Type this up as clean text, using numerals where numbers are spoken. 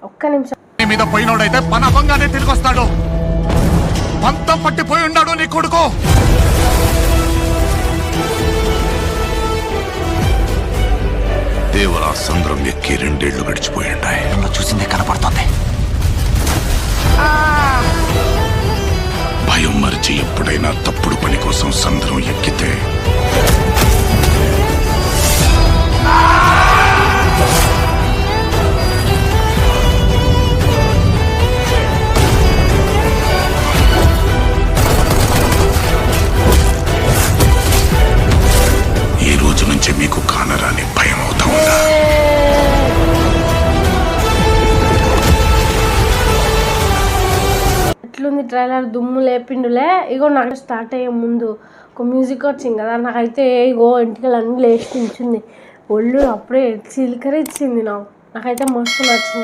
ఒక్క నిమిషం. నీ మీద పోయినోడైతే పని అవ్వంగానే తిరిగి వస్తాడు. పంతం పట్టిపోయి ఉన్నాడు నీ కొడుకు. దేవరా సంద్రం ఎక్కి 2 ఏళ్లు గడిచిపోయిండాయి. చూసిందే కనపడుతుంది. భయం మరిచి ఎప్పుడైనా తప్పుడు పని కోసం సంద్రం ఎక్కితే ఈ రోజు నుంచి మీకు కానరాని భయం అవుతా ఉందా? ఎట్లుంది ట్రైలర్? దుమ్ము లేపిండులే. ఇగో నాకు స్టార్ట్ అయ్యే ముందు ఒక మ్యూజిక్ వచ్చింది కదా, నాకైతే ఇగో ఇంటికి అన్నీ లేచి నించుంది. ఒళ్ళు అప్పుడే చిలికరిచ్చింది. నాకైతే మస్తు నచ్చింది.